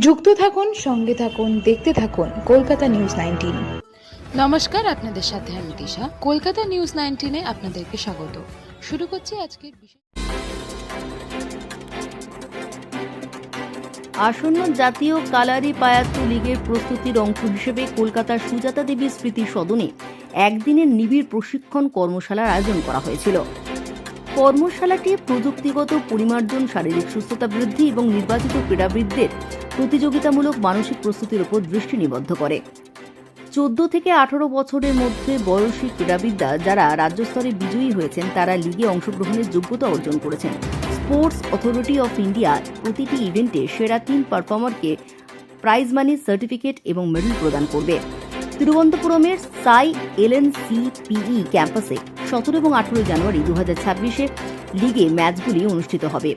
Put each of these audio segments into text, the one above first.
যুক্ত থাকুন, সঙ্গে থাকুন, দেখতে থাকুন কলকাতা নিউজ 19। নমস্কার, আপনাদের সাথে আমি দিশা। কলকাতা নিউজ 19-এ আপনাদেরকে স্বাগত। শুরু করছি আজকের বিষয়। আসন্ন জাতীয় কালারি পায়াত্তু লিগের প্রস্তুতির অংশ হিসেবে কলকাতার সুজাতা দেবী স্মৃতি সদনে একদিনের নিবিড় প্রশিক্ষণ কর্মশালার আয়োজন করা হয়েছিল। কর্মশালাটি প্রযুক্তিগত পরিমার্জন, শারীরিক সুস্থতা বৃদ্ধি এবং নির্বাচিত ক্রীড়াবিদদের প্রতিযোগিতামূলক মানসিক প্রস্তুতির উপর দৃষ্টি নিবদ্ধ করে। 14 থেকে 18 বছরের মধ্যে বয়সী ক্রীড়াবিদরা যারা রাজ্যস্তরে বিজয়ী হয়েছেন তারা লিগে অংশগ্রহণের যোগ্যতা অর্জন করেছেন। স্পোর্টস অথরিটি অফ ইন্ডিয়া প্রতিটি ইভেন্টে সেরা 3 পারফর্মারকে প্রাইজ মানি, সার্টিফিকেট এবং মেডেল প্রদান করবে। তিরুবনন্তপুরমের সাই এলএনসিপিই ক্যাম্পাসে 17 এবং 18 জানুয়ারি 2026-এ লিগে ম্যাচগুলি অনুষ্ঠিত হবে।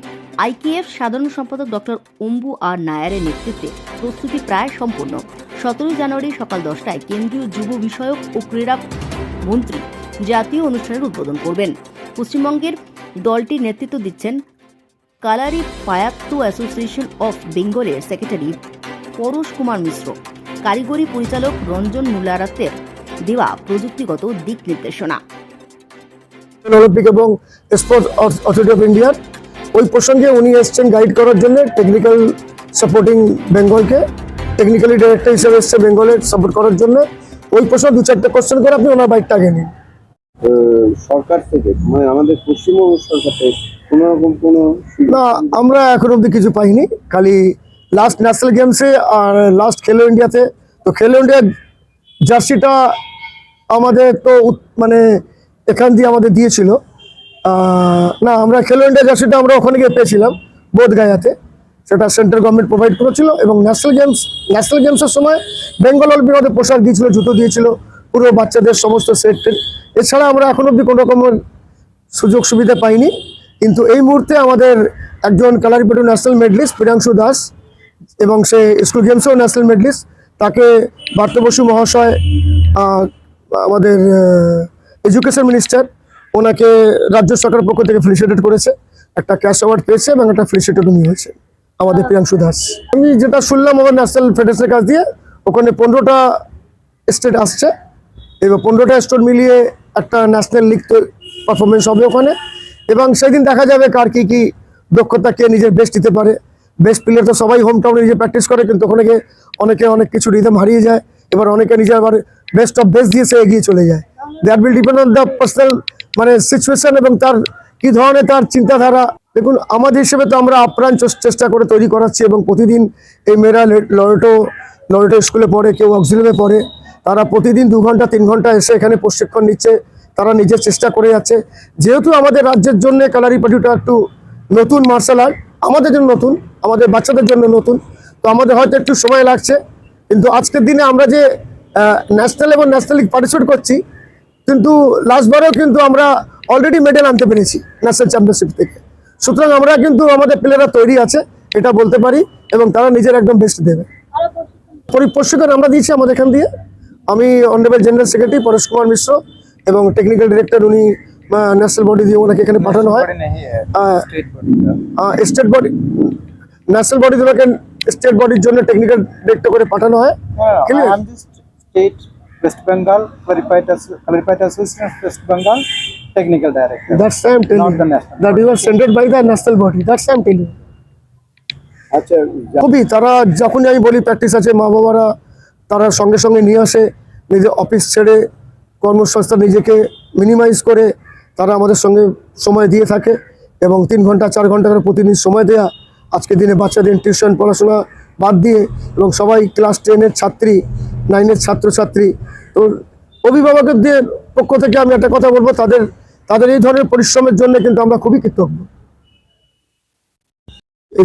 আইকেএফ সাধারণ সম্পাদক ডক্টর অম্বু আর নায়ারের নেতৃত্বে প্রস্তুতি প্রায় সম্পূর্ণ। 17 জানুয়ারি সকাল 10টায় কেন্দ্রীয় যুব বিষয়ক ও ক্রীড়া মন্ত্রী জাতীয় অনুষ্ঠানের উদ্বোধন করবেন। পশ্চিমবঙ্গের দলটির নেতৃত্ব দিচ্ছেন কালারি পায়াত্তু অ্যাসোসিয়েশন অফ বেঙ্গলের সেক্রেটারি পরশ কুমার মিশ্র। কারিগরি পরিচালক রঞ্জন মুলারাতের দেওয়া প্রযুক্তিগত দিক নির্দেশনা। অলিম্পিক এবং স্পোর্টস অথরিটি অফ ইন্ডিয়ার ওই প্রসঙ্গে উনি এসছেন গাইড করার জন্য, টেকনিক্যাল সাপোর্টিং বেঙ্গলকে, টেকনিক্যালি ডাইরেক্টর হিসেবে এসছে বেঙ্গলের সাপোর্ট করার জন্য। ওই প্রশ্ন 2-4টা কোশ্চেন করে আপনি ওনার বাইকটা আগে নিন। সরকার থেকে, মানে আমাদের পশ্চিমবঙ্গ সরকার থেকে কোনো রকম কোনো না, আমরা এখন অব্দি কিছু পাইনি। খালি লাস্ট ন্যাশনাল গেমসে আর লাস্ট খেলো ইন্ডিয়াতে, তো খেলো ইন্ডিয়ার জার্সিটা আমাদের তো মানে এখান দিয়ে আমাদের দিয়েছিল না, আমরা খেলো ইন্ডিয়া জার্সিটা আমরা ওখানে গিয়ে পেয়েছিলাম বোধগায়াতে, সেটা সেন্ট্রাল গভর্নমেন্ট প্রোভাইড করেছিল। এবং ন্যাশনাল গেমসের সময় বেঙ্গল অলিম্পিক আমাদের পোশাক দিয়েছিল, জুতো দিয়েছিল, পুরো বাচ্চাদের সমস্ত সেট। এছাড়া আমরা এখন অব্দি কোনো রকমের সুযোগ সুবিধা পাইনি। কিন্তু এই মুহূর্তে আমাদের একজন কালারিপাটু ন্যাশনাল মেডেলিস্ট প্রিয়াংশু দাস, এবং সে স্কুল গেমসেও ন্যাশনাল মেডেলিস্ট, তাকে পার্থ বসু মহাশয়, আমাদের এডুকেশন মিনিস্টার, ওনাকে রাজ্য সরকারের পক্ষ থেকে ফেলিসিটেট করেছে, একটা ক্যাশ অ্যাওয়ার্ড পেয়েছে এবং একটা ফেলিসিটেট উনি হয়েছে আমাদের প্রিয়াংশু দাস। আমি যেটা শুনলাম আমার ন্যাশনাল ফেডারেশনের কাছ দিয়ে, ওখানে 15টা স্টেট আসছে, এবার 15টা স্টেট মিলিয়ে একটা ন্যাশনাল লিগ পারফরমেন্স হবে ওখানে। এবং সেদিন দেখা যাবে কার কি দক্ষতা, কে নিজের বেস্ট দিতে পারে। বেস্ট প্লেয়ার তো সবাই হোম টাউনে নিজে প্র্যাকটিস করে, কিন্তু ওখানে অনেকে অনেক কিছু রিদম হারিয়ে যায়, এবার অনেকে নিজে আবার বেস্ট অফ বেস্ট দিয়ে সে এগিয়ে চলে যায়। That will depend on the personal মানে সিচুয়েশন এবং তার কি ধরনের তার চিন্তাধারা। দেখুন, আমাদের হিসেবে তো আমরা আপ্রাণ চেষ্টা করে তৈরি করাচ্ছি, এবং প্রতিদিন এই মেয়েরা লরেটো স্কুলে পড়ে, কেউ অক্সিলিয়ামে পড়ে, তারা প্রতিদিন 2 ঘন্টা 3 ঘন্টা এসে এখানে প্রশিক্ষণ নিচ্ছে, তারা নিজের চেষ্টা করে যাচ্ছে। যেহেতু আমাদের রাজ্যের জন্য কালারিপাটুটা একটু নতুন মার্শাল আর্ট, আমাদের জন্য নতুন, আমাদের বাচ্চাদের জন্য নতুন, তো আমাদের হয়তো একটু সময় লাগছে। কিন্তু আজকের দিনে আমরা যে ন্যাশনাল এবং ন্যাশনাল লিগ পার্টিসিপেট করছি, কিন্তু লাস্টবারেও কিন্তু আমরা অলরেডি মেডেল আনতে পেরেছি ন্যাশনাল চ্যাম্পিয়নশিপ থেকে। সুতরাং আমরা কিন্তু আমাদের প্লেয়াররা তৈরি আছে, এটা বলতে পারি, এবং তারা নিজের একদম বেস্ট দেবে। প্রশিক্ষণ আমরা দিয়েছি আমাদের এখান দিয়ে। আমি honourable general secretary Paresh Kumar Mishra এবং টেকনিক্যাল ডিরেক্টর, উনি ন্যাশনাল বডি দিয়ে ওনাকে এখানে পাঠানো হয়। স্টেট বডি, ন্যাশনাল বডি ওনাকে স্টেট বডির জন্য টেকনিক্যাল ডিরেক্টর করে পাঠানো হয়। West Bengal Clarified Association of West Bengal Technical Director. That's why I'm telling Not the you national that you are sent by the national body. That's why I'm telling you. আচ্ছা, খুবই তারা যখনই আমি বলি practice আছে, মা বাবারা তারা সঙ্গে সঙ্গে নিয়ে আসে, নিজের অফিস ছেড়ে কর্মসংস্থান নিজেকে মিনিমাইজ করে তারা আমাদের সঙ্গে সময় দিয়ে থাকে। এবং 3 ঘন্টা 4 ঘন্টা করে প্রতিদিন সময় দেয়া, আজকের দিনে বাচ্চাদের টিউশন পড়াশোনা বাদ দিয়ে, এবং সবাই ক্লাস 10-এর ছাত্রী, 9-এর ছাত্রছাত্রী। তো অভিভাবকদের পক্ষ থেকে আমি একটা কথা বলবো, তাদের এই ধরনের পরিশ্রমের জন্য কিন্তু আমরা খুবই কৃতজ্ঞ।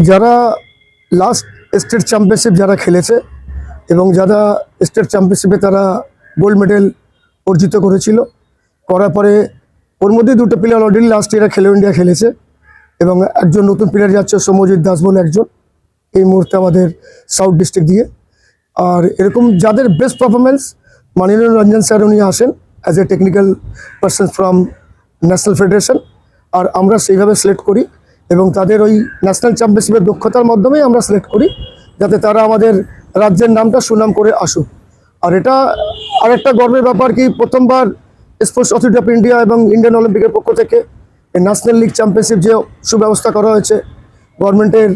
যারা লাস্ট স্টেট চ্যাম্পিয়নশিপ যারা খেলেছে এবং যারা স্টেট চ্যাম্পিয়নশিপে তারা গোল্ড মেডেল অর্জিত করেছিল, করার পরে ওর মধ্যে 2টো প্লেয়ার অলরেডি লাস্ট ইয়ারে খেলো ইন্ডিয়া খেলেছে, এবং একজন নতুন প্লেয়ার যাচ্ছে সৌম্যজিৎ দাস বলে একজন, এই মুহূর্তে আমাদের সাউথ ডিস্ট্রিক্ট দিয়ে। আর এরকম যাদের বেস্ট পারফরমেন্স, মাননীয় রঞ্জন স্যার উনি আসেন as a technical person from national federation, আর আমরা সেইভাবে সিলেক্ট করি, এবং তাদের ওই ন্যাশনাল চ্যাম্পিয়নশিপের দক্ষতার মাধ্যমেই আমরা সিলেক্ট করি। যাতে তারা আমাদের রাজ্যের নামটা সুনাম করে আসুক। আর এটা আরেকটা গর্বের ব্যাপার কি প্রথমবার স্পোর্টস অথরিটি অফ ইন্ডিয়া এবং ইন্ডিয়ান অলিম্পিকের পক্ষ থেকে ন্যাশনাল লিগ চ্যাম্পিয়নশিপ যে সুব্যবস্থা করা হয়েছে গভর্নমেন্টের,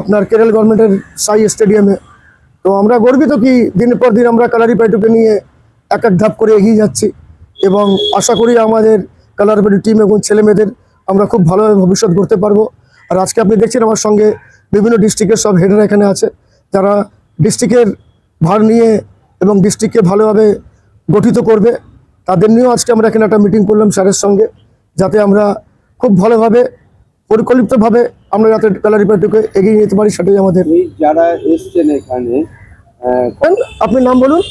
আপনার কেরল গভর্নমেন্টের সাই স্টেডিয়ামে। তো আমরা গর্বিত কি দিনের পর দিন আমরা কালারিপায়টুকে নিয়ে এক এক ধাপ করে এগিয়ে যাচ্ছি এবং আশা করি আমাদের কালারিপায়টু টিম এবং ছেলে মেয়েদের আমরা খুব ভালোভাবে ভবিষ্যৎ গড়তে পারবো। আর আজকে আপনি দেখছেন আমার সঙ্গে বিভিন্ন ডিস্ট্রিক্টের সব হেডার এখানে আছে, যারা ডিস্ট্রিক্টের ভার নিয়ে এবং ডিস্ট্রিক্টকে ভালোভাবে গঠিত করবে। তাদের নিয়েও আজকে আমরা এখানে একটা মিটিং করলাম স্যারের সঙ্গে, যাতে আমরা খুব ভালোভাবে পরিকল্পিতভাবে আমরা যাতে কালারিপায়টুকে এগিয়ে নিতে পারি, সেটাই আমাদের। এই যারা এসছেন এখানে আপনি নাম বলুন।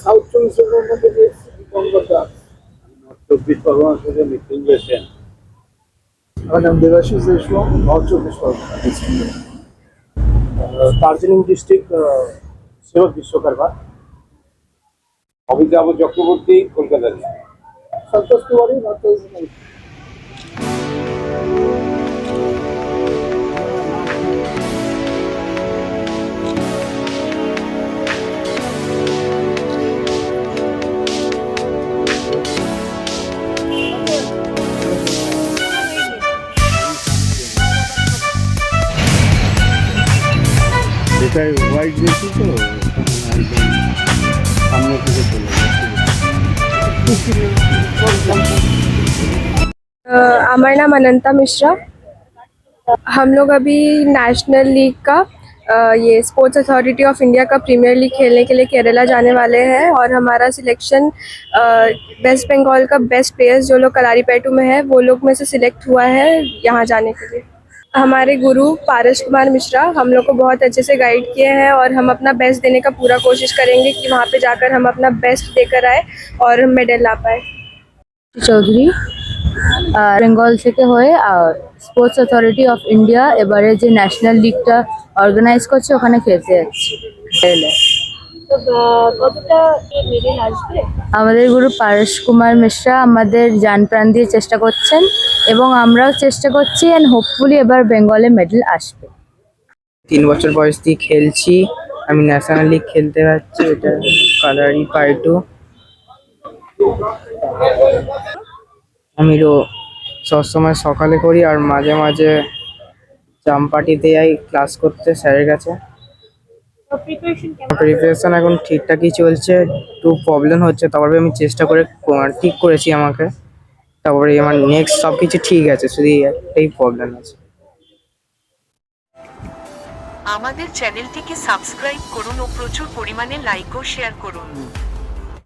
সাউথ চব্বিশ পরগনা থেকে কলকাতা, নর্থ চব্বিশ পরগনা থেকে মিটিং এসেছেন। আমার নাম দেবাশিস দেশমুখ, নর্থ চব্বিশ পরগনা, দার্জিলিং ডিস্ট্রিক্ট, সেবক বিশ্বকর্মা। অমিতাভ চক্রবর্তী কলকাতা। সন্তোষ তিওয়ারি, নর্থ চব্বিশ পরগনা। এটাই হোয়াইট বেশি তো একদম সামনে থেকে চলে যাচ্ছে। हमारा नाम अनंता मिश्रा। हम लोग अभी नेशनल लीग का ये स्पोर्ट्स अथॉरिटी ऑफ इंडिया का प्रीमियर लीग खेलने के लिए केरला जाने वाले हैं और हमारा सिलेक्शन वेस्ट बंगाल का बेस्ट प्लेयर्स जो लोग कलारीपैटू में है वो लोग में से सिलेक्ट हुआ है यहाँ जाने के लिए। हमारे गुरु पारस कुमार मिश्रा हम लोग को बहुत अच्छे से गाइड किए हैं और हम अपना बेस्ट देने का पूरा कोशिश करेंगे कि वहाँ पे जाकर हम अपना बेस्ट देकर आए और मेडल ला पाए। চৌধুরী বেঙ্গল থেকে হয়ে আর স্পোর্টস অথরিটি অফ ইন্ডিয়া এবারে যে ন্যাশনাল লিগটা অর্গানাইজ করছে ওখানে খেলতে যাচ্ছি। আমাদের গুরু পারস কুমার মিশ্রা আমাদের জান প্রাণ দিয়ে চেষ্টা করছেন এবং আমরাও চেষ্টা করছি অ্যান্ড হোপফুলি এবার বেঙ্গলে মেডেল আসবে। 3 বছর বয়স দিয়ে খেলছি, আমি ন্যাশনাল লিগ খেলতে পারছি। এটা কালারিপায়টু। আমি সবসময় সকালে করি আর মাঝে মাঝে জামপাটিতে যাই ক্লাস করতে স্যারের কাছে। প্রিপারেশন এখন ঠিকঠাকই চলছে, একটু প্রবলেম হচ্ছে, তারপরে আমি চেষ্টা করে ঠিক করেছি আমাকে। তারপরে আমার নেক্সট সব কিছু ঠিক আছে, শুধু একটাই প্রবলেম আছে। আমাদের চ্যানেলটিকে সাবস্ক্রাইব করুন ও প্রচুর পরিমাণে লাইক ও শেয়ার করুন।